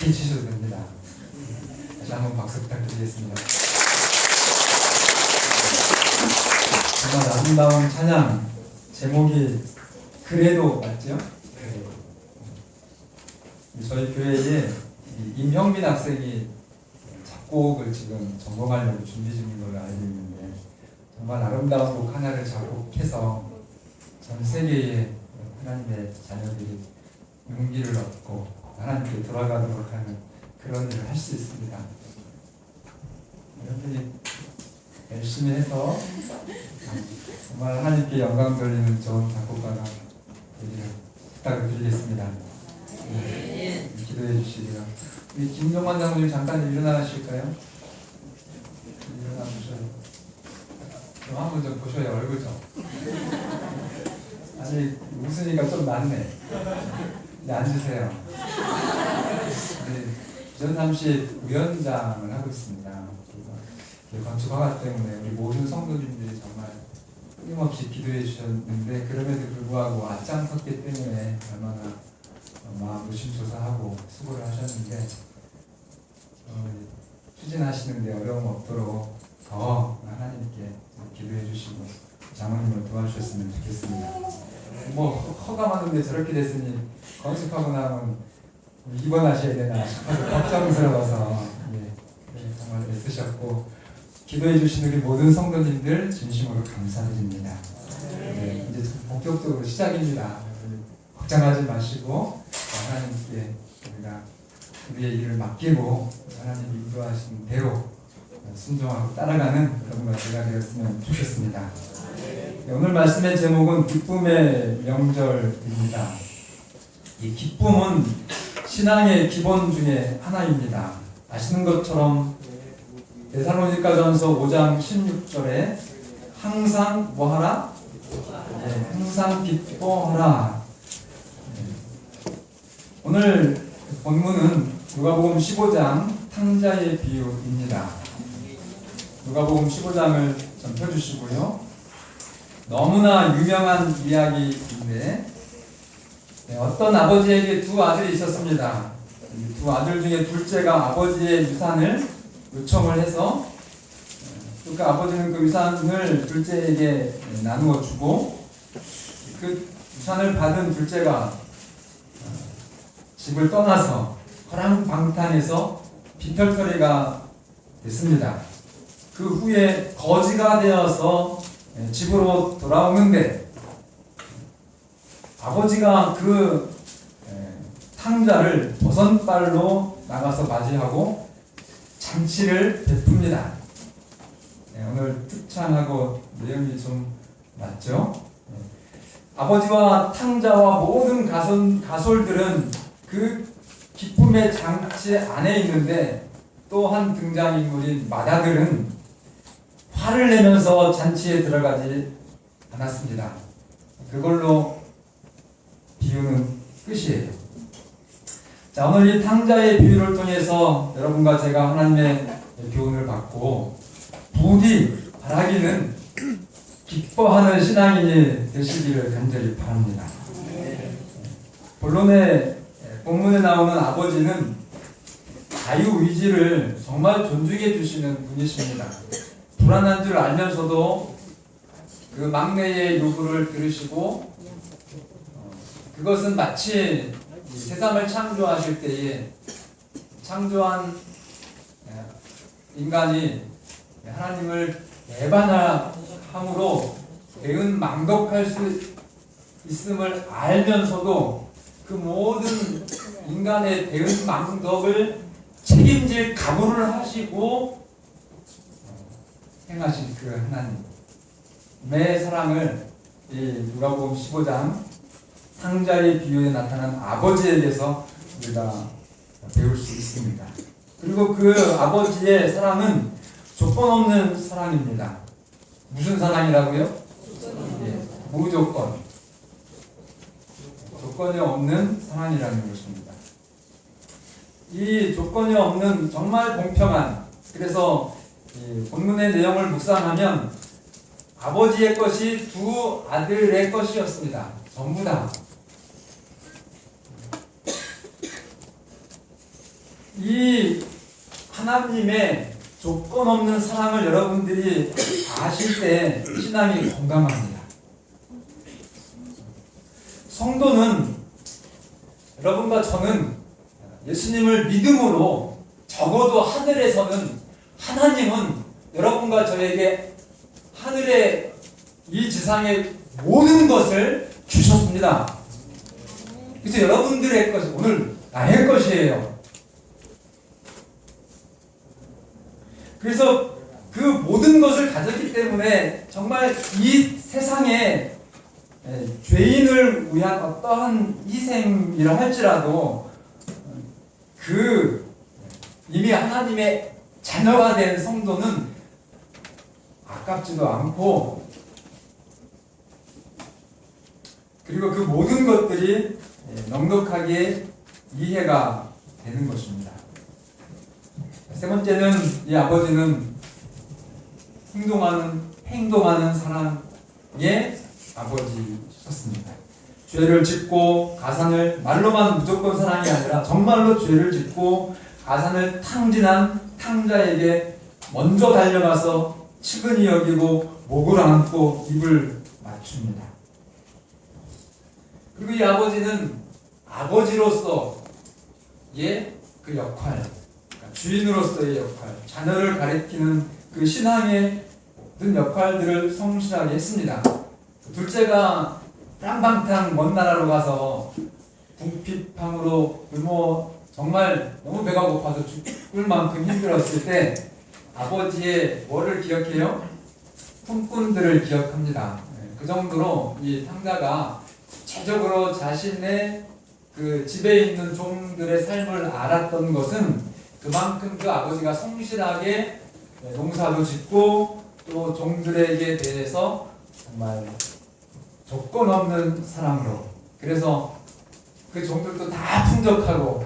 그렇게 치셔도 됩니다. 다시 한번 박수 부탁드리겠습니다. 정말 아름다운 찬양, 제목이 그래도 맞죠? 저희 교회에 임형빈 학생이 작곡을 지금 전공하려고 준비 중인 걸로 알고 있는데, 정말 아름다운 곡 하나를 작곡해서 전 세계의 하나님의 자녀들이 용기를 얻고 하나님께 돌아가도록 하는 그런 일을 할 수 있습니다. 여러분이 열심히 해서 정말 하나님께 영광 돌리는 좋은 작곡가가 되기를 부탁을 드리겠습니다. 네, 기도해 주시고요. 우리 김종환 장로님 잠깐 일어나실까요? 일어나 보셔요. 좀 한번 좀 보셔요. 얼굴 좀. 아니 웃으니까 좀 낫네. 네, 앉으세요. 네, 비전삼십 위원장을 하고 있습니다. 건축허가 때문에 우리 모든 성도님들이 정말 끊임없이 기도해 주셨는데, 그럼에도 불구하고 앞장섰기 때문에 얼마나 마음 의심조사하고 수고를 하셨는데, 추진하시는데 어려움 없도록 더 하나님께 기도해 주시고 장로님을 도와주셨으면 좋겠습니다. 뭐 허가하는데 저렇게 됐으니 건축하고 나면 입원하셔야 되나 싶어서 걱정스러워서 정말 애쓰셨고, 기도해 주신 우리 모든 성도님들 진심으로 감사드립니다. 네, 이제 본격적으로 시작입니다. 걱정하지 마시고 하나님께 우리가 우리의 일을 맡기고 하나님이 인도하신 대로 순종하고 따라가는 여러분과 제가 되었으면 좋겠습니다. 네, 오늘 말씀의 제목은 기쁨의 명절입니다. 이 기쁨은 신앙의 기본 중에 하나입니다. 아시는 것처럼 데살로니가전서 5장 16절에 항상 뭐하라? 네, 항상 기뻐하라. 네. 오늘 본문은 누가복음 15장 탕자의 비유입니다. 누가복음 15장을 좀 펴주시고요. 너무나 유명한 이야기인데, 네, 어떤 아버지에게 두 아들이 있었습니다. 두 아들 중에 둘째가 아버지의 유산을 요청을 해서 그 아버지는 그 유산을 둘째에게 나누어 주고, 그 유산을 받은 둘째가 집을 떠나서 허랑방탕해서 빈털터리가 됐습니다. 그 후에 거지가 되어서 집으로 돌아오는데, 아버지가 그 탕자를 버선발로 나가서 맞이하고 잔치를 베풉니다. 오늘 특창하고 내용이 좀 맞죠? 아버지와 탕자와 모든 가솔들은 그 기쁨의 잔치 안에 있는데, 또 한 등장인물인 마다들은 화를 내면서 잔치에 들어가지 않았습니다. 그걸로 비유는 끝이에요. 자, 오늘 이 탕자의 비유를 통해서 여러분과 제가 하나님의 교훈을 받고 부디 바라기는 기뻐하는 신앙인이 되시기를 간절히 바랍니다. 본문에 나오는 아버지는 자유의지를 정말 존중해 주시는 분이십니다. 불안한 줄 알면서도 그 막내의 요구를 들으시고, 그것은 마치 세상을 창조하실 때에 창조한 인간이 하나님을 배반함으로 대은망덕할 수 있음을 알면서도 그 모든 인간의 대은망덕을 책임질 각오를 하시고 행하신 그 하나님의 사랑을 이 누가복음 15장 탕자의 비유에 나타난 아버지에게서 우리가 배울 수 있습니다. 그리고 그 아버지의 사랑은 조건 없는 사랑입니다. 무슨 사랑이라고요? 무조건. 조건이 없는 사랑이라는 것입니다. 이 조건이 없는 정말 공평한, 그래서 본문의 내용을 묵상하면 아버지의 것이 두 아들의 것이었습니다. 전부 다. 이 하나님의 조건 없는 사랑을 여러분들이 아실 때 신앙이 건강합니다. 성도는 여러분과 저는 예수님을 믿음으로 적어도 하늘에서는 하나님은 여러분과 저에게 하늘의 이 지상의 모든 것을 주셨습니다. 그래서 여러분들의 것이 오늘 나의 것이에요. 그래서 그 모든 것을 가졌기 때문에 정말 이 세상에 죄인을 위한 어떠한 희생이라 할지라도 그 이미 하나님의 자녀가 된 성도는 아깝지도 않고, 그리고 그 모든 것들이 넉넉하게 이해가 되는 것입니다. 세 번째는 이 아버지는 행동하는 사랑의 아버지셨습니다. 죄를 짓고 가산을, 말로만 무조건 사랑이 아니라 정말로 죄를 짓고 가산을 탕진한 탕자에게 먼저 달려가서 측은히 여기고 목을 안고 입을 맞춥니다. 그리고 이 아버지는 아버지로서의 그 역할, 그러니까 주인으로서의 역할, 자녀를 가리키는 그 신앙의 모든 역할들을 성실하게 했습니다. 둘째가 딴방탕 먼 나라로 가서 궁핍함으로 정말 너무 배가 고파서 죽을 만큼 힘들었을 때 아버지의 뭐를 기억해요? 품꾼들을 기억합니다. 그 정도로 이 탕자가 구체적으로 자신의 그 집에 있는 종들의 삶을 알았던 것은 그만큼 그 아버지가 성실하게 농사도 짓고 또 종들에게 대해서 정말 조건 없는 사랑으로, 그래서 그 종들도 다 풍족하고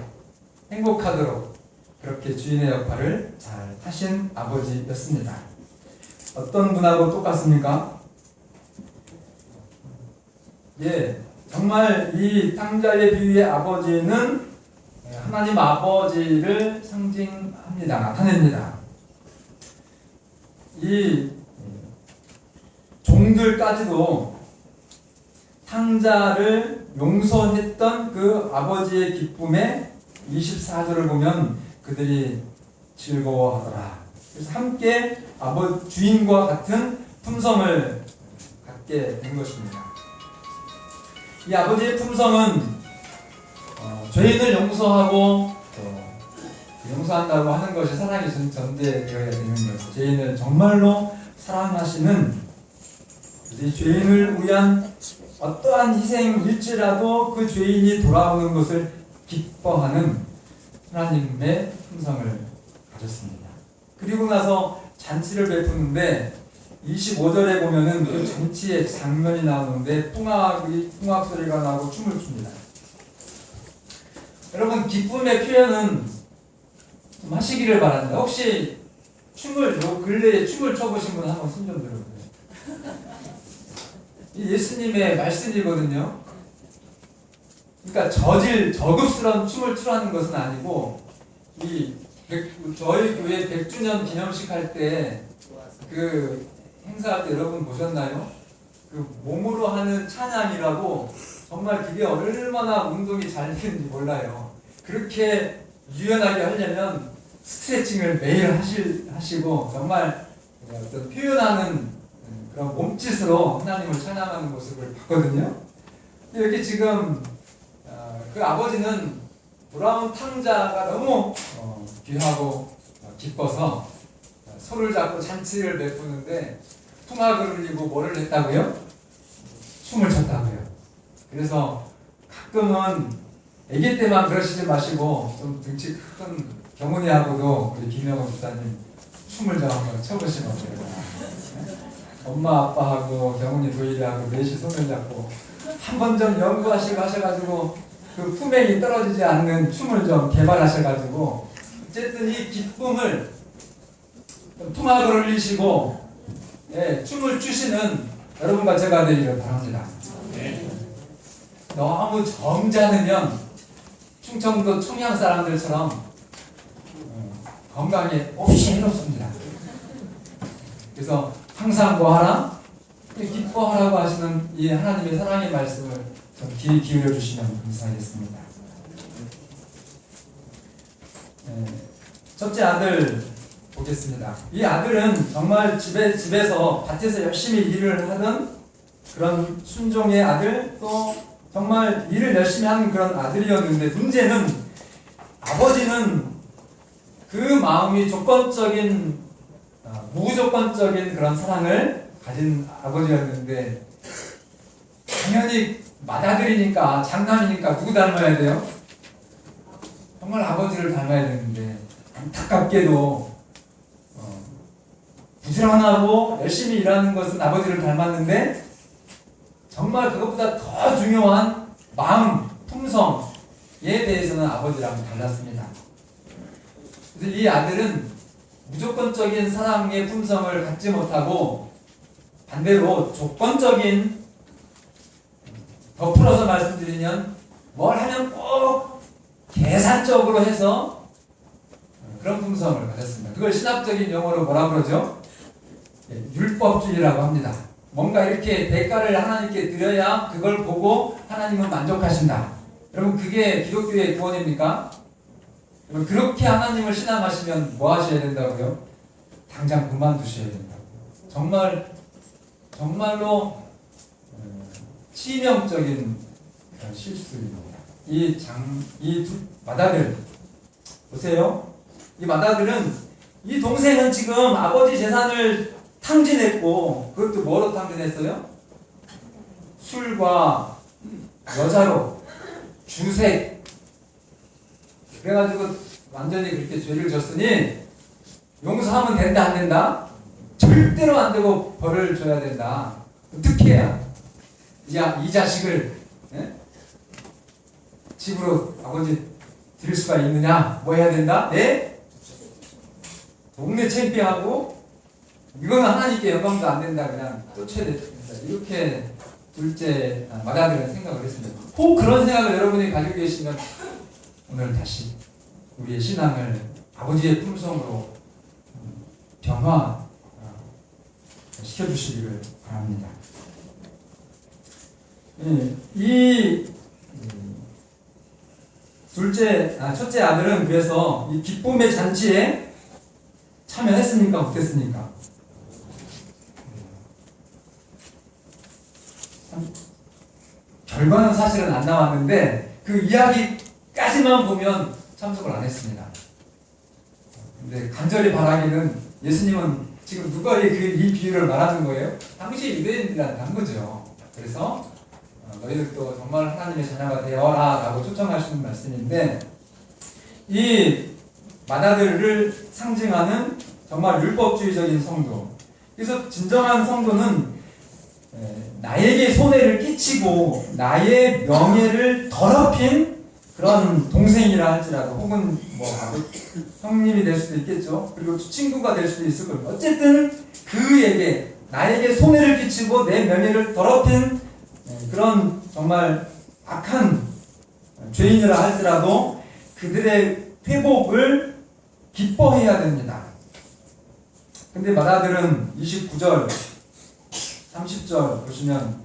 행복하도록 그렇게 주인의 역할을 잘 하신 아버지였습니다. 어떤 분하고 똑같습니까? 정말 이 탕자의 비유의 아버지는 하나님 아버지를 상징합니다. 나타냅니다. 이 종들까지도 탕자를 용서했던 그 아버지의 기쁨에 24절을 보면 그들이 즐거워하더라. 그래서 함께 주인과 같은 품성을 갖게 된 것입니다. 이 아버지의 품성은 죄인을 용서하고 용서한다고 하는 것이 사랑이 전제되어야 되는 것이죠. 죄인을 정말로 사랑하시는, 이 죄인을 위한 어떠한 희생일지라도 그 죄인이 돌아오는 것을 기뻐하는 하나님의 품성을 가졌습니다. 그리고 나서 잔치를 베푸는데 25절에 보면은 그 잔치의 장면이 나오는데 풍악 소리가 나고 춤을 춥니다. 여러분, 기쁨의 표현은 좀 하시기를 바랍니다. 혹시 근래에 춤을 춰보신 분 한번 손 좀 들어보세요. 이 예수님의 말씀이거든요. 그러니까 저급스러운 춤을 추라는 것은 아니고, 저희 교회 100주년 기념식 할 때 그 행사할 때 여러분 보셨나요? 그 몸으로 하는 찬양이라고, 정말 그게 얼마나 운동이 잘 되는지 몰라요. 그렇게 유연하게 하려면 스트레칭을 매일 하시고 정말 어떤 표현하는 그런 몸짓으로 하나님을 찬양하는 모습을 봤거든요. 여기 지금 그 아버지는 돌아온 탕자가 너무 귀하고 기뻐서 손을 잡고 잔치를 베푸는데 풍악을 흘리고 뭐를 했다고요? 춤을 췄다고요. 그래서 가끔은 아기 때만 그러시지 마시고 좀 등치 큰 경훈이하고도 우리 김영호 집사님 춤을 좀 한번 춰보시면 어때요? 엄마 아빠하고 경훈이 도일이하고 넷이 손을 잡고 한번 좀 연구하셔가지고 그 품행이 떨어지지 않는 춤을 좀 개발하셔가지고 어쨌든 이 기쁨을 풍악을 흘리시고 춤을 추시는 여러분과 제가 되기를 바랍니다. 너무 점잖으면 충청도 청양 사람들처럼 건강에 없이 해롭습니다. 그래서 항상 뭐 하라? 기뻐하라고 하시는 이 하나님의 사랑의 말씀을 좀 귀 기울여 주시면 감사하겠습니다. 첫째 아들 보겠습니다. 이 아들은 정말 집에서 밭에서 열심히 일을 하던 그런 순종의 아들, 또 정말 일을 열심히 하는 그런 아들이었는데, 문제는 아버지는 그 마음이 무조건적인 그런 사랑을 가진 아버지였는데, 당연히 맏아들이니까, 장남이니까 누구 닮아야 돼요? 정말 아버지를 닮아야 되는데, 안타깝게도 부지런하고 열심히 일하는 것은 아버지를 닮았는데, 정말 그것보다 더 중요한 마음, 품성에 대해서는 아버지랑 달랐습니다. 그래서 이 아들은 무조건적인 사랑의 품성을 갖지 못하고, 반대로 조건적인, 더 풀어서 말씀드리면 뭘 하면 꼭 계산적으로 해서 그런 품성을 가졌습니다. 그걸 신학적인 용어로 뭐라 그러죠? 율법주의라고 합니다. 뭔가 이렇게 대가를 하나님께 드려야 그걸 보고 하나님은 만족하신다. 여러분, 그게 기독교의 구원입니까? 여러분, 그렇게 하나님을 신앙하시면 뭐 하셔야 된다고요? 당장 그만두셔야 된다고. 정말로 치명적인 실수입니다. 이 맏아들 보세요. 이 맏아들은, 이 동생은 지금 아버지 재산을 탕진했고, 그것도 뭐로 탕진했어요? 술과 여자로, 주색. 그래가지고 완전히 그렇게 죄를 졌으니 용서하면 된다, 안 된다? 절대로 안 되고 벌을 줘야 된다. 어떻게 해야 이 자식을 집으로 아버지 드릴 수가 있느냐? 뭐 해야 된다? 네? 동네 창피하고, 이건 하나님께 영광도 안 된다, 그냥 쫓아야 된다. 이렇게 둘째 맏아들은 생각을 했습니다. 혹 그런 생각을 여러분이 가지고 계시면 오늘 다시 우리의 신앙을 아버지의 품성으로 변화 시켜주시기를 바랍니다. 이 첫째 아들은 그래서 이 기쁨의 잔치에 참여했습니까? 못했습니까? 결과는 사실은 안 나왔는데 그 이야기까지만 보면 참석을 안 했습니다. 근데 간절히 바라기는, 예수님은 지금 누가 이 비유를 말하는 거예요? 당시 유대인들한테 한 거죠. 그래서 너희들도 정말 하나님의 자녀가 되어라 라고 초청하시는 말씀인데, 이 맏아들을 상징하는 정말 율법주의적인 성도, 그래서 진정한 성도는 나에게 손해를 끼치고 나의 명예를 더럽힌 그런 동생이라 할지라도, 혹은 뭐 형님이 될 수도 있겠죠. 그리고 친구가 될 수도 있을 거예요. 어쨌든 그에게, 나에게 손해를 끼치고 내 명예를 더럽힌 그런 정말 악한 죄인이라 할지라도 그들의 회복을 기뻐해야 됩니다. 근데 맏아들은 29절 30절 보시면,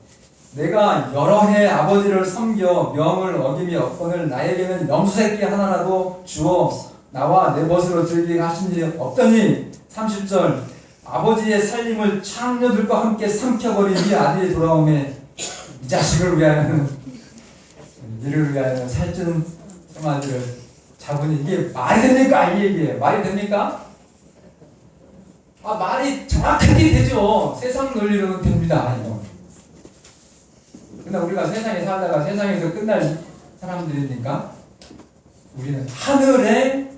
내가 여러 해 아버지를 섬겨 명을 어김이 없거늘 나에게는 염소새끼 하나라도 주어 나와 내 멋으로 즐기게 하신 일이 없더니, 30절 아버지의 살림을 창녀들과 함께 삼켜버린 이 아들이 돌아오매 이 자식을 위하여는, 이를 위하여 살찐 아들을 잡으니, 이게 말이 됩니까? 이 얘기예요. 말이 됩니까? 말이 정확하게 되죠. 세상 논리로는 됩니다. 이거. 그러나 우리가 세상에 살다가 세상에서 끝날 사람들이니까 우리는 하늘의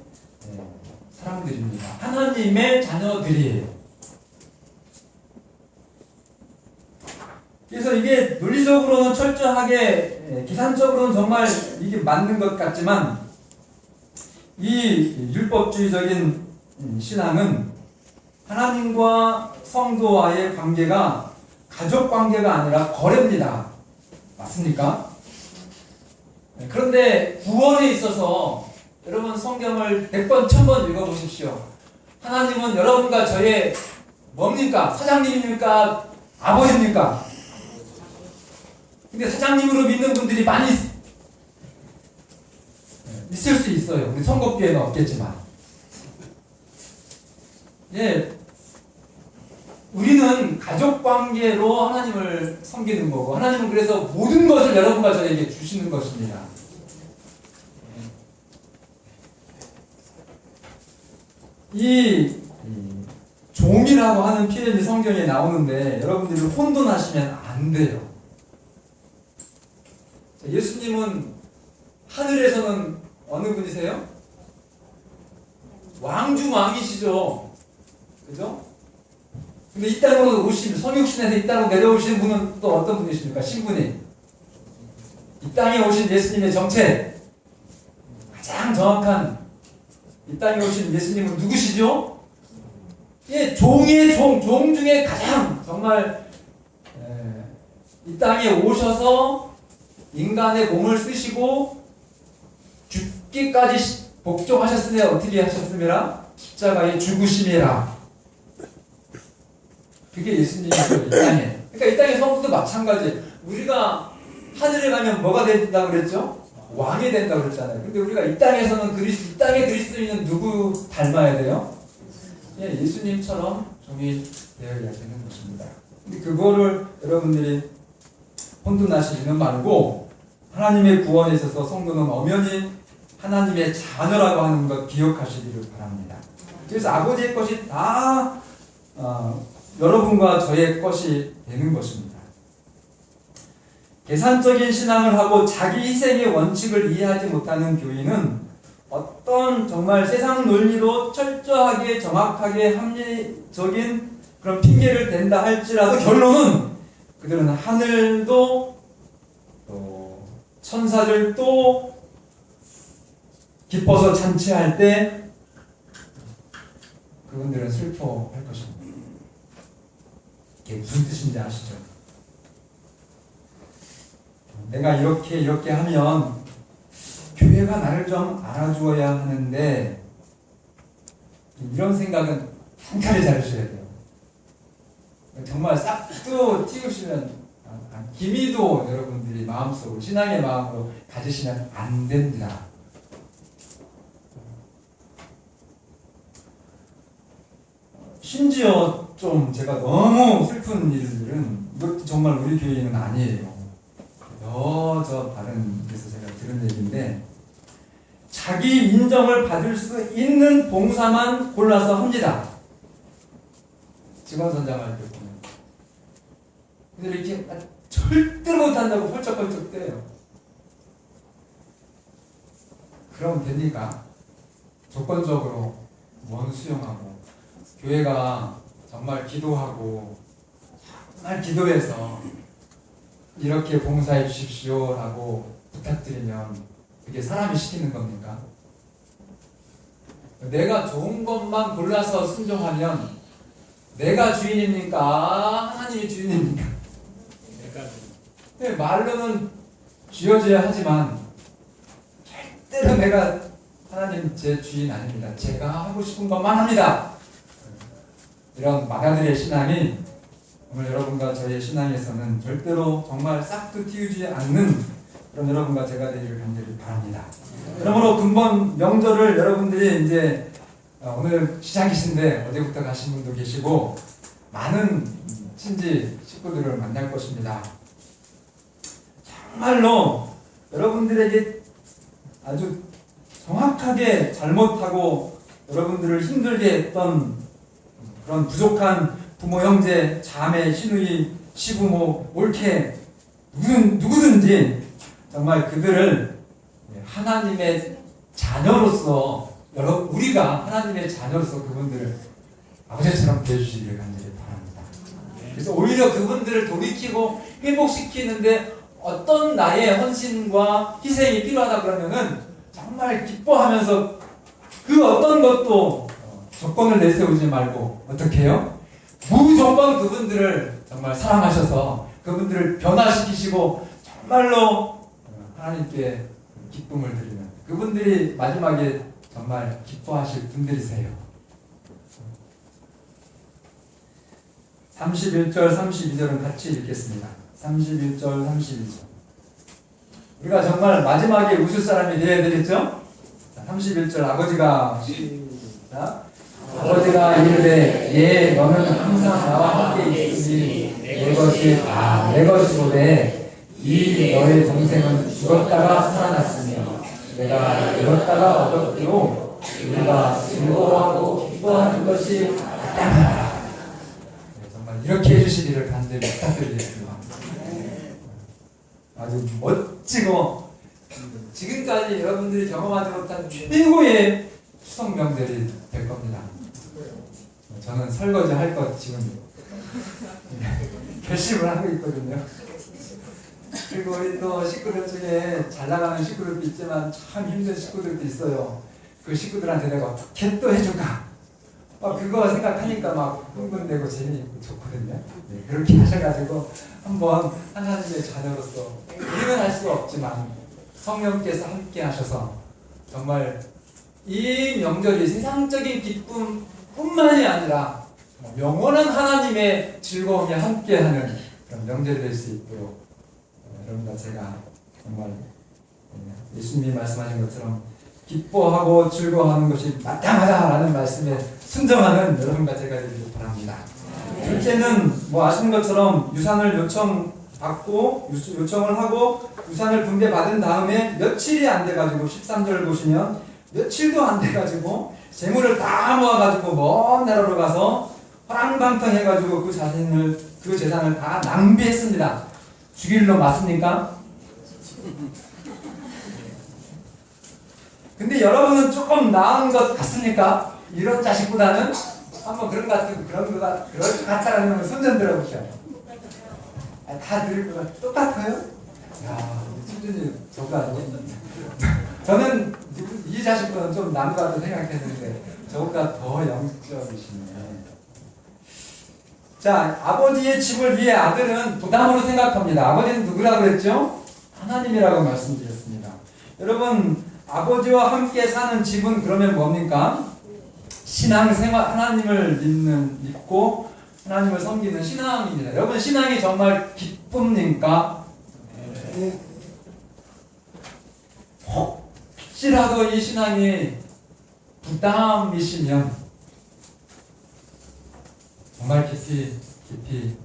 사람들입니다. 하나님의 자녀들이에요. 그래서 이게 논리적으로는 철저하게, 계산적으로는 정말 이게 맞는 것 같지만, 이 율법주의적인 신앙은 하나님과 성도와의 관계가 가족 관계가 아니라 거래입니다. 맞습니까? 그런데 구원에 있어서 여러분 성경을 100번, 1000번 읽어보십시오. 하나님은 여러분과 저의 뭡니까? 사장님입니까? 아버지입니까? 근데 사장님으로 믿는 분들이 많이 있을 수 있어요. 우리 선곡교회는 없겠지만. 예, 우리는 가족 관계로 하나님을 섬기는 거고, 하나님은 그래서 모든 것을 여러분과 저에게 주시는 것입니다. 이 종이라고 하는 표현이 성경에 나오는데 여러분들이 혼돈하시면 안 돼요. 예수님은 하늘에서는 어느 분이세요? 왕중왕이시죠. 그죠? 근데 이 땅으로 오신, 성육신에서 이 땅으로 내려오신 분은 또 어떤 분이십니까? 신분이. 이 땅에 오신 예수님의 정체, 가장 정확한 이 땅에 오신 예수님은 누구시죠? 예, 종의 종 중에 가장 정말 이 땅에 오셔서 인간의 몸을 쓰시고 죽기까지 복종하셨으니 어떻게 하셨습니까? 십자가의 죽으심이라. 그게 예수님이죠, 이 땅에. 그러니까 이 땅의 성도도 마찬가지. 우리가 하늘에 가면 뭐가 된다고 그랬죠? 왕이 된다고 그랬잖아요. 근데 우리가 이 땅에서는 이 땅의 그리스도인은 누구 닮아야 돼요? 예, 예수님처럼 종이 되어야 되는 것입니다. 근데 그거를 여러분들이 혼돈하시지는 말고, 하나님의 구원에 있어서 성도는 엄연히 하나님의 자녀라고 하는 것 기억하시기를 바랍니다. 그래서 아버지의 것이 다 여러분과 저의 것이 되는 것입니다. 계산적인 신앙을 하고 자기 희생의 원칙을 이해하지 못하는 교인은 어떤 정말 세상 논리로 철저하게 정확하게 합리적인 그런 핑계를 댄다 할지라도 결론은 그들은 하늘도 또 천사들도 기뻐서 잔치할 때 그분들은 슬퍼할 것입니다. 이게 무슨 뜻인지 아시죠? 내가 이렇게 하면 교회가 나를 좀 알아주어야 하는데, 이런 생각은 한칼에 잘하셔야 돼요. 정말 싹도 튀우시면, 기미도 여러분들이 마음속으로, 신앙의 마음으로 가지시면 안 됩니다. 심지어 좀 제가 너무 슬픈 일들은, 이것도 정말 우리 교회는 아니에요. 저 다른 데서 제가 들은 얘기인데, 자기 인정을 받을 수 있는 봉사만 골라서 합니다. 직원 선장할 때 보면. 근데 이렇게 절대로 못한다고 펄쩍펄쩍 때려요. 그럼 됩니까? 조건적으로 원 수용하고, 교회가 정말 기도하고, 정말 기도해서 이렇게 봉사해 주십시오 라고 부탁드리면 그게 사람이 시키는 겁니까? 내가 좋은 것만 골라서 순종하면 내가 주인입니까? 하나님이 주인입니까? 네, 말로는 쥐어줘야 하지만 절대로 내가 하나님 제 주인 아닙니다. 제가 하고 싶은 것만 합니다. 이런 마가들의 신앙이 오늘 여러분과 저의 신앙에서는 절대로 정말 싹도 틔우지 않는 그런 여러분과 제가 되기를 간절히 바랍니다. 그러므로 근본 명절을 여러분들이 이제 오늘 시작이신데 어제부터 가신 분도 계시고 많은 친지 식구들을 만날 것입니다. 정말로 여러분들에게 아주 정확하게 잘못하고 여러분들을 힘들게 했던 그런 부족한 부모, 형제, 자매, 시누이, 시부모, 올케 누구든지 정말 그들을 하나님의 자녀로서 우리가 하나님의 자녀로서 그분들을 아버지처럼 대해주시기를 간절히 바랍니다. 그래서 오히려 그분들을 돌이키고 회복시키는데 어떤 나의 헌신과 희생이 필요하다 그러면은 정말 기뻐하면서 그 어떤 것도 조건을 내세우지 말고 어떻게 해요? 무조건 그분들을 정말 사랑하셔서 그분들을 변화시키시고 정말로 하나님께 기쁨을 드리는, 그분들이 마지막에 정말 기뻐하실 분들이세요. 31절, 32절은 같이 읽겠습니다. 31절, 32절. 우리가 정말 마지막에 웃을 사람이 되어야 되겠죠? 31절 아버지가 시작. 아버지가 이르되 예 너는 항상 나와 함께 있으니 내 것이 다 내 것이로되 이 너의 동생은 죽었다가 살아났으며 내가 잃었다가 얻었기로 우리가 즐거워하고 기뻐하는 것이 마땅하다. 정말 이렇게 해주시기를 간절히 부탁드리겠습니다. 아주 멋지고 지금까지 여러분들이 경험하지 못한 최고의 추석 명절이 될 겁니다. 저는 설거지 할 것 지금 결심을 하고 있거든요. 그리고 우리 또 식구들 중에 잘 나가는 식구들도 있지만 참 힘든 식구들도 있어요. 그 식구들한테 내가 어떻게 또 해줄까? 그거 생각하니까 막 흥분되고 재미있고 좋거든요. 네, 그렇게 하셔가지고 한번 하나님의 자녀로서 우리는 할 수가 없지만 성령께서 함께 하셔서 정말 이 명절이 세상적인 기쁨뿐만이 아니라 영원한 하나님의 즐거움이 함께하는 그런 명절이 될 수 있도록 여러분과 제가 정말 예수님이 말씀하신 것처럼 기뻐하고 즐거워하는 것이 마땅하다라는 말씀에 순종하는 여러분과 제가 되기를 바랍니다. 둘째는 아시는 것처럼 유산을 요청받고 요청을 하고 유산을 분배받은 다음에 며칠이 안 돼가지고 13절을 보시면 며칠도 안 돼가지고 재물을 다 모아가지고 먼 나라로 가서 화랑방탕해가지고 그 재산을 다 낭비했습니다. 죽일 놈 맞습니까? 근데 여러분은 조금 나은 것 같습니까? 이런 자식보다는 한번 그런 것 같다라는 손 좀 들어보셔. 다 들을 것 똑같아요? 야, 수준이 저보다 아니고. 저는 이 자식보다는 좀 나은 것 같다 생각했는데 저보다 더 영적이시네. 자, 아버지의 집을 위해 아들은 부담으로 생각합니다. 아버지는 누구라고 그랬죠? 하나님이라고 말씀드렸습니다. 여러분, 아버지와 함께 사는 집은 그러면 뭡니까? 신앙생활, 하나님을 믿고 하나님을 섬기는 신앙입니다. 여러분, 신앙이 정말 기쁩니까? 혹시라도 이 신앙이 부담이시면 정말 깊이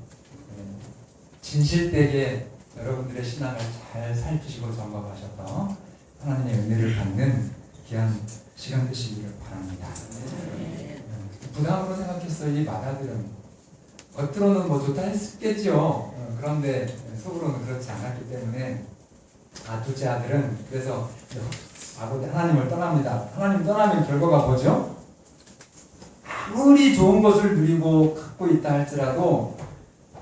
진실되게 여러분들의 신앙을 잘 살피시고 점검하셔서 하나님의 은혜를 받는 귀한 시간 되시기를 바랍니다. 부담으로 생각했어요. 이 맏아들은 겉으로는 좋다 했겠죠. 그런데 속으로는 그렇지 않았기 때문에 둘째 아들은 그래서 아버지 하나님을 떠납니다. 하나님 떠나면 결과가 뭐죠? 아무리 좋은 것을 누리고 갖고 있다 할지라도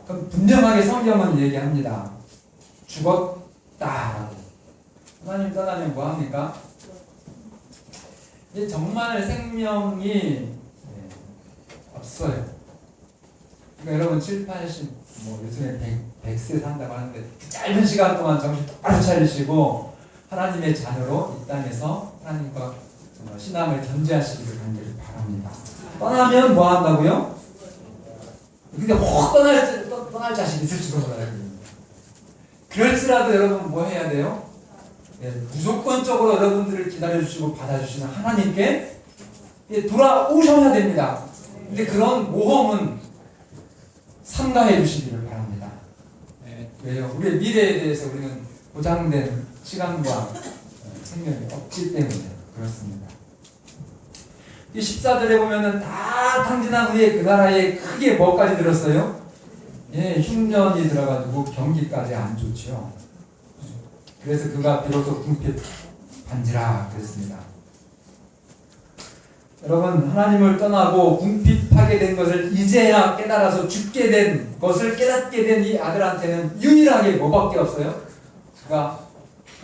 분명하게 성경은 얘기합니다. 죽었다라고. 하나님 떠나면 뭐합니까? 정말 생명이 없어요. 그러니까 여러분 7, 80, 요즘에 100세 산다고 하는데 짧은 시간 동안 정신 똑바로 차리시고 하나님의 자녀로 이 땅에서 하나님과 신앙을 견지하시기를 간절히 바랍니다. 떠나면 뭐 한다고요? 근데 혹 떠날 자식 있을지도 몰라요. 그럴지라도 여러분 뭐 해야 돼요? 무조건적으로 여러분들을 기다려주시고 받아주시는 하나님께 돌아오셔야 됩니다. 근데 그런 모험은 삼가해 주시기를 바랍니다. 왜요? 우리의 미래에 대해서 우리는 보장된 시간과 생명이 없기 때문에 그렇습니다. 이 14절에 보면은 다 탕진한 후에 그 나라에 크게 뭐까지 들었어요? 흉년이 들어가지고 경기까지 안 좋죠. 그래서 그가 비로소 궁핍한지라 그랬습니다. 여러분, 하나님을 떠나고 궁핍하게 된 것을 이제야 깨달아서 죽게 된 것을 깨닫게 된 이 아들한테는 유일하게 뭐밖에 없어요? 그가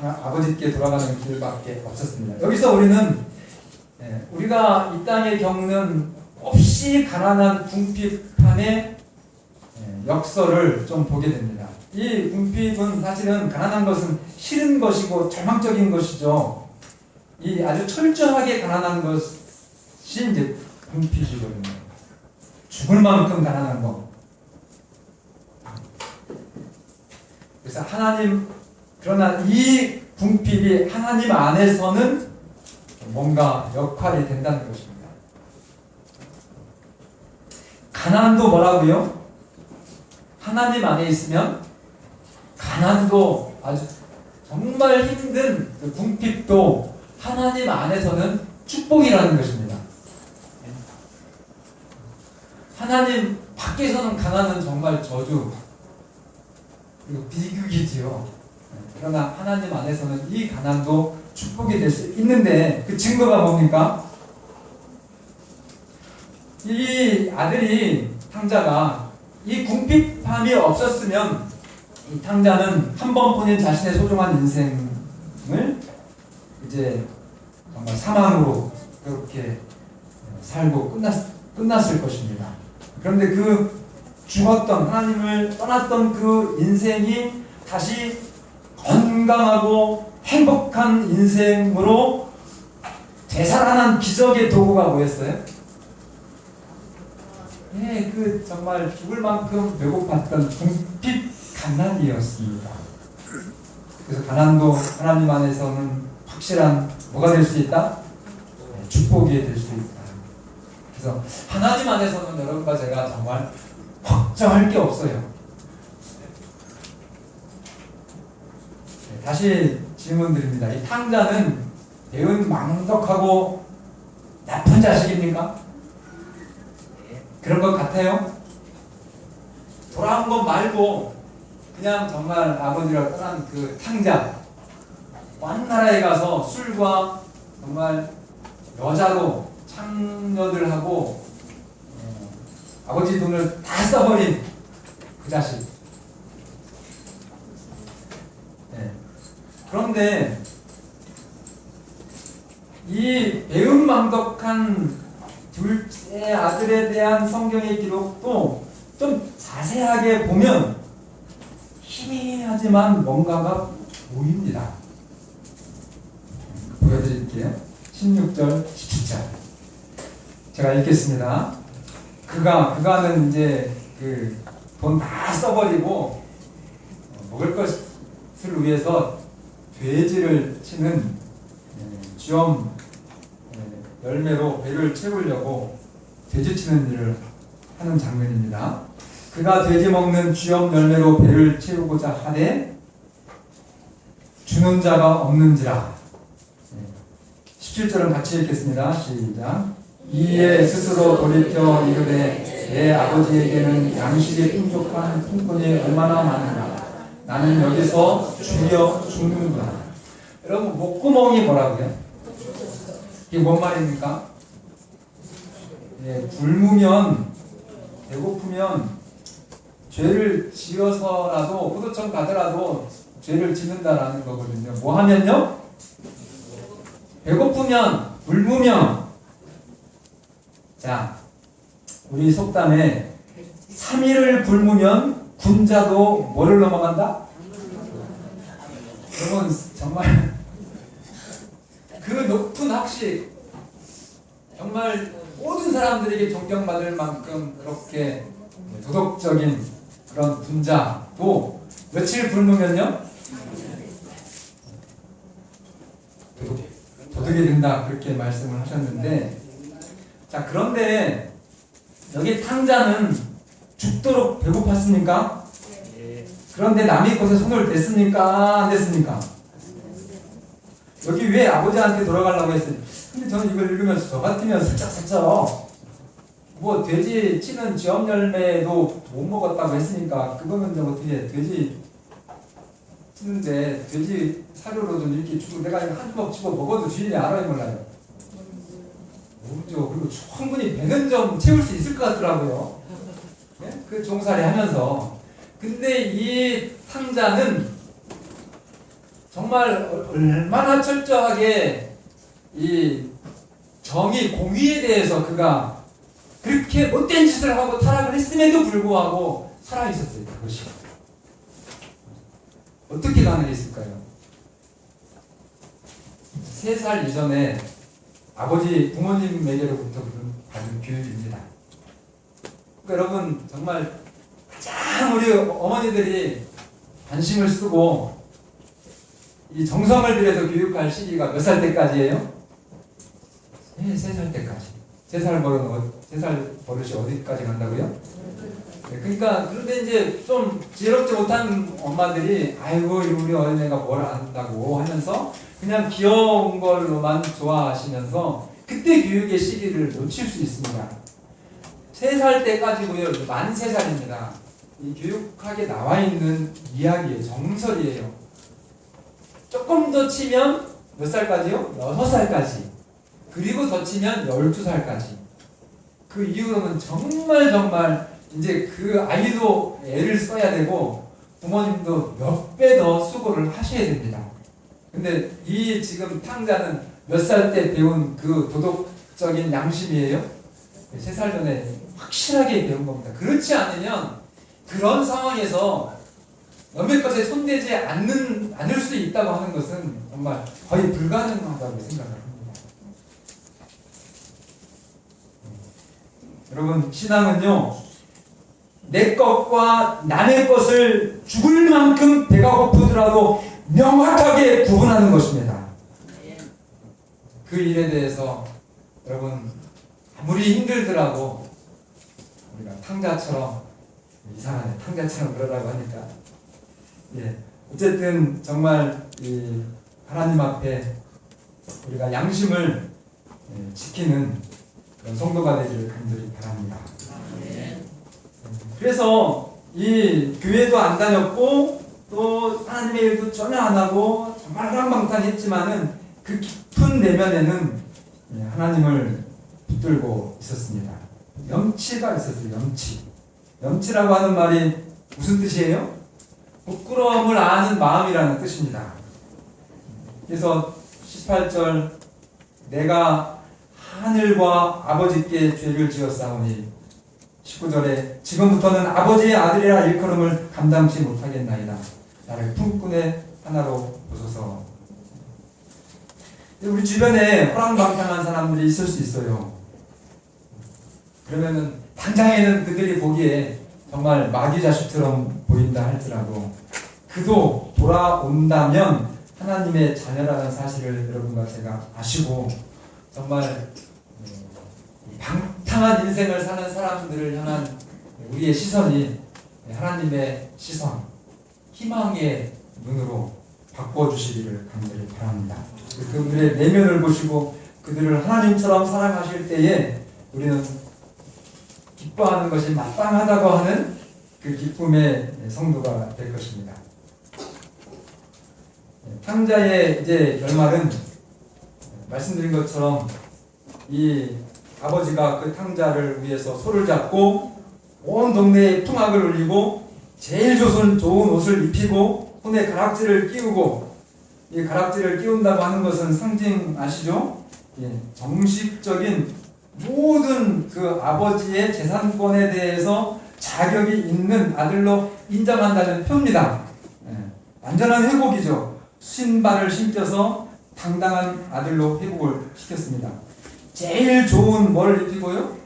아버지께 돌아가는 길밖에 없었습니다. 여기서 우리는 우리가 이 땅에 겪는 없이 가난한 궁핍함의 역설을 좀 보게 됩니다. 이 궁핍은 사실은 가난한 것은 싫은 것이고 절망적인 것이죠. 이 아주 철저하게 가난한 것이 이제 궁핍이거든요. 죽을 만큼 가난한 거. 그래서 그러나 이 궁핍이 하나님 안에서는 뭔가 역할이 된다는 것입니다. 가난도 뭐라고요? 하나님 안에 있으면 가난도 아주 정말 힘든 그 궁핍도 하나님 안에서는 축복이라는 것입니다. 하나님 밖에서는 가난은 정말 저주, 그리고 비극이지요. 그러나 하나님 안에서는 이 가난도 축복이 될 수 있는데 그 증거가 뭡니까? 이 아들이 탕자가 이 궁핍함이 없었으면 이 탕자는 한 번 보낸 자신의 소중한 인생을 이제 정말 사망으로 그렇게 살고 끝났을 것입니다. 그런데 그 죽었던, 하나님을 떠났던 그 인생이 다시 건강하고 행복한 인생으로 되살아난 기적의 도구가 뭐였어요? 네, 그 정말 죽을 만큼 배고팠던 궁핍 가난이었습니다. 그래서 가난도 하나님 안에서는 확실한 뭐가 될 수 있다? 축복이 될 수 있다. 그래서 하나님 안에서는 여러분과 제가 정말 걱정할 게 없어요. 다시 질문 드립니다. 이 탕자는 배은망덕하고 나쁜 자식입니까? 그런 것 같아요? 돌아온 것 말고 그냥 정말 아버지를 떠난 그 탕자, 먼 나라에 가서 술과 정말 여자로 창녀들하고 아버지 돈을 다 써버린 그 자식. 네. 그런데 이 배은망덕한 둘째 아들에 대한 성경의 기록도 좀 자세하게 보면 희미하지만 뭔가가 보입니다. 보여드릴게요. 16절, 17절. 제가 읽겠습니다. 그가는 이제 그 돈 다 써버리고 먹을 것을 위해서 돼지를 치는 쥐엄 열매로 배를 채우려고 돼지 치는 일을 하는 장면입니다. 그가 돼지 먹는 쥐엄 열매로 배를 채우고자 하되 주는 자가 없는지라. 17절은 같이 읽겠습니다. 시작. 이에 스스로 돌이켜 이르되 내 아버지에게는 양식이 풍족한 품꾼이 얼마나 많은가. 나는 여기서 죽여 죽는구나. 여러분 목구멍이 뭐라고요? 이게 뭔 말입니까? 굶으면 배고프면 죄를 지어서라도 포도청 가더라도 죄를 짓는다라는 거거든요. 뭐 하면요? 배고프면, 굶으면. 자, 우리 속담에 3일을 굶으면 군자도 뭐를 넘어간다? 여러분 정말 그 높은 학식, 정말 모든 사람들에게 존경받을 만큼 그렇게 도덕적인 그런 군자도 며칠 굶으면요? 도둑이 된다, 그렇게 말씀을 하셨는데, 자, 그런데 여기 탕자는 죽도록 배고팠습니까? 그런데 남의 것에 손을 댔습니까? 안 댔습니까? 여기 왜 아버지한테 돌아가려고 했어요? 근데 저는 이걸 읽으면서 저 같으면 슬쩍슬쩍 뭐 돼지 치는 쥐엄 열매도 못 먹었다고 했으니까 그거는 좀 어떻게 돼지 치는데 돼지 사료로 좀 이렇게 주고 내가 한 주먹 집어 먹어도 주인이 알아요 몰라요? 모르죠. 그리고 충분히 배는 좀 채울 수 있을 것 같더라고요. 네? 그 종살이 하면서. 근데 이 탕자는 정말 얼마나 철저하게 이 정의, 공의에 대해서 그가 그렇게 못된 짓을 하고 타락을 했음에도 불구하고 살아있었어요. 그것이 어떻게 가능했을까요? 3살 이전에 아버지 부모님에게로부터 받은 교육입니다. 그러니까 여러분 정말 가장 우리 어머니들이 관심을 쓰고 이 정성을 들여서 교육할 시기가 몇 살 때까지예요? 3살 때까지. 3살 버릇이 어디까지 간다고요? 그러니까 그런데 이제 좀 지혜롭지 못한 엄마들이 아이고 우리 어린애가 뭘 안다고 하면서 그냥 귀여운 걸로만 좋아하시면서 그때 교육의 시기를 놓칠 수 있습니다. 3살 때까지고요. 만 3살입니다. 이 교육학에 나와 있는 이야기예요. 정설이에요. 조금 더 치면 몇 살까지요? 6살까지. 그리고 더 치면 12살까지. 그 이후로는 정말 이제 그 아이도 애를 써야 되고 부모님도 몇 배 더 수고를 하셔야 됩니다. 근데 이 지금 탕자는 몇 살 때 배운 그 도덕적인 양심이에요? 3살 전에 확실하게 배운 겁니다. 그렇지 않으면 그런 상황에서 남의 것에 손대지 않을 수 있다고 하는 것은 정말 거의 불가능하다고 생각합니다. 여러분 신앙은요 내 것과 남의 것을 죽을 만큼 배가 고프더라도 명확하게 구분하는 것입니다. 그 일에 대해서 여러분 아무리 힘들더라도 우리가 탕자처럼 이상하네 탕자처럼 그러라고 하니까 어쨌든 정말 이 하나님 앞에 우리가 양심을 지키는 그런 성도가 되기를 간절히 바랍니다. 그래서 이 교회도 안 다녔고 또 하나님의 일도 전혀 안 하고 정말 한방탕했지만은 그 깊은 내면에는 하나님을 붙들고 있었습니다. 염치가 있었어요. 염치라고 하는 말이 무슨 뜻이에요? 부끄러움을 아는 마음이라는 뜻입니다. 그래서 18절 내가 하늘과 아버지께 죄를 지었사오니 19절에 지금부터는 아버지의 아들이라 일컬음을 감당치 못하겠나이다. 나를 품꾼의 하나로 보소서. 우리 주변에 호랑방탕한 사람들이 있을 수 있어요. 그러면은 당장에는 그들이 보기에 정말 마귀 자식처럼 보인다 할지라도 그도 돌아온다면 하나님의 자녀라는 사실을 여러분과 제가 아시고 정말 방탕한 인생을 사는 사람들을 향한 우리의 시선이 하나님의 시선, 희망의 눈으로 바꿔주시기를 간절히 바랍니다. 그들의 내면을 보시고 그들을 하나님처럼 사랑하실 때에 우리는 기뻐하는 것이 마땅하다고 하는 그 기쁨의 성도가 될 것입니다. 탕자의 이제 결말은 말씀드린 것처럼 이 아버지가 그 탕자를 위해서 소를 잡고 온 동네에 풍악을 울리고 제일 좋은 옷을 입히고 손에 가락지를 끼우고 이 가락지를 끼운다고 하는 것은 상징 아시죠? 정식적인 모든 그 아버지의 재산권에 대해서 자격이 있는 아들로 인정한다는 표입니다. 완전한 회복이죠. 신발을 신겨서 당당한 아들로 회복을 시켰습니다. 제일 좋은 뭘 입히고요?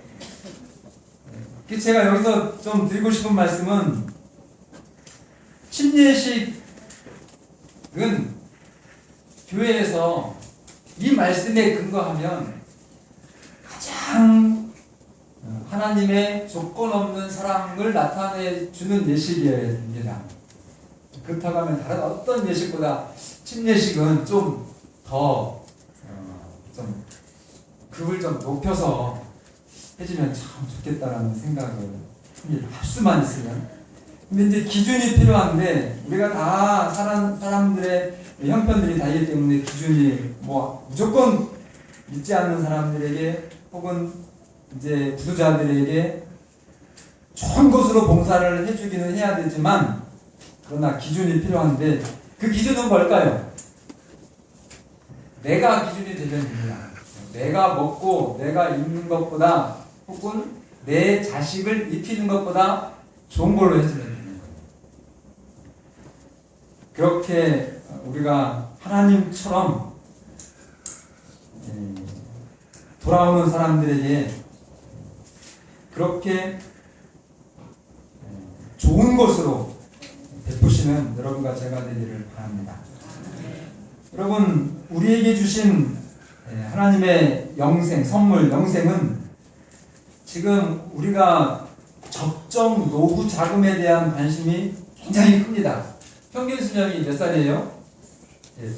제가 여기서 좀 드리고 싶은 말씀은 침례식은 교회에서 이 말씀에 근거하면 가장 하나님의 조건 없는 사랑을 나타내주는 예식입니다. 그렇다고 하면 다른 어떤 예식보다 침례식은 좀 더 급을 좀 높여서 해주면 참 좋겠다라는 생각을 할 수만 있으면. 근데 이제 기준이 필요한데 우리가 다 사람들의 형편들이 다르기 때문에 기준이 뭐 무조건 믿지 않는 사람들에게 혹은 이제 부도자들에게 좋은 것으로 봉사를 해주기는 해야 되지만 그러나 기준이 필요한데 그 기준은 뭘까요? 내가 기준이 되면 됩니다. 내가 먹고 내가 입는 것보다 혹은 내 자식을 입히는 것보다 좋은 걸로 해주면 되는 거예요. 그렇게 우리가 하나님처럼 돌아오는 사람들에게 그렇게 좋은 것으로 베푸시는 여러분과 제가 되기를 바랍니다. 여러분, 우리에게 주신 하나님의 영생, 선물 영생은 지금 우리가 적정 노후 자금에 대한 관심이 굉장히 큽니다. 평균 수명이 몇 살이에요?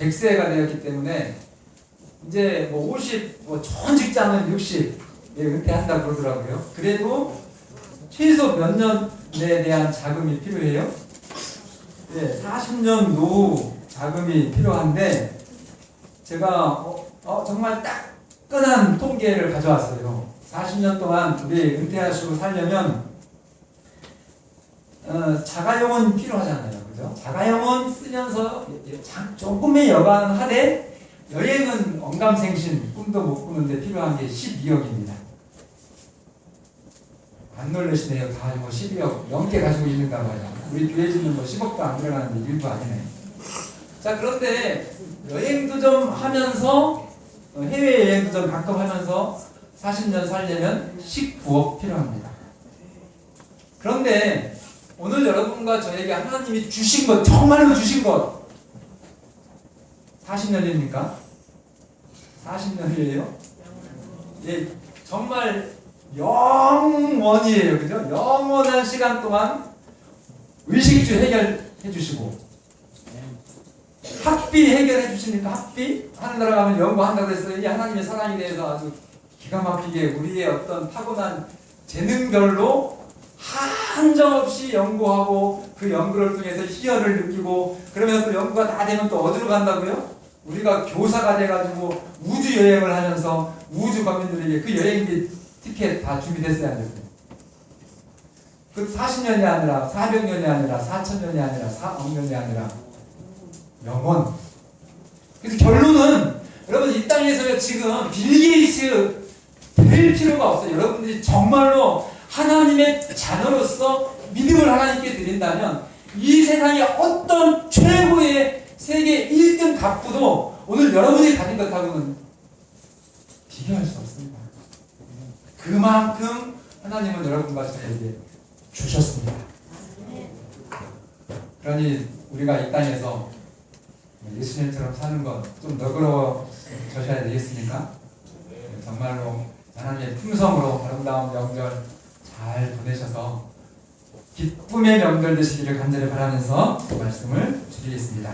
100세가 되었기 때문에 이제 50, 좋은 직장은 60 은퇴한다 그러더라고요. 그래도 최소 몇 년에 대한 자금이 필요해요? 40년 노후 자금이 필요한데 제가 정말 따끈한 통계를 가져왔어요. 40년 동안 우리 은퇴하시고 살려면 자가용은 필요하잖아요. 그죠? 자가용은 쓰면서 조금의 여가는 하되 여행은 언감생심 꿈도 못 꾸는데 필요한 게 12억입니다. 안 놀라시네요. 다 12억 넘게 가지고 있는가 봐요. 우리 교회 짓는 10억도 안 들어가는데 일도 아니네. 자, 그런데 여행도 좀 하면서 해외여행도 좀 가끔 하면서 40년 살려면 19억 필요합니다. 그런데 오늘 여러분과 저에게 하나님이 주신 것, 정말로 주신 것 40년입니까? 40년이에요? 예, 정말 영원이에요. 그죠? 영원한 시간 동안 의식주 해결해 주시고 학비 해결해 주시니까 학비? 하늘나라 가면 연구한다고 했어요. 이 하나님의 사랑에 대해서 아주 기가 막히게 우리의 어떤 타고난 재능별로 한정없이 연구하고 그 연구를 통해서 희열을 느끼고 그러면서 연구가 다 되면 또 어디로 간다고요? 우리가 교사가 돼가지고 우주 여행을 하면서 우주 국민들에게 그 여행비 티켓 다 준비됐어야 안 됐어요. 그 40년이 아니라 400년이 아니라 4,000년이 아니라 4억 년이 아니라 영원. 그래서 결론은 여러분 이 땅에서 지금 빌 게이츠 될 필요가 없어요. 여러분들이 정말로 하나님의 자녀로서 믿음을 하나님께 드린다면 이 세상의 어떤 최고의 세계 1등 갑부도 오늘 여러분이 가진 것하고는 비교할 수 없습니다. 그만큼 하나님은 여러분과 저에게 주셨습니다. 그러니 우리가 이 땅에서 예수님처럼 사는 것 좀 너그러워져야 되겠습니까? 정말로 하나님의 품성으로 아름다운 명절 잘 보내셔서 기쁨의 명절 되시기를 간절히 바라면서 말씀을 드리겠습니다.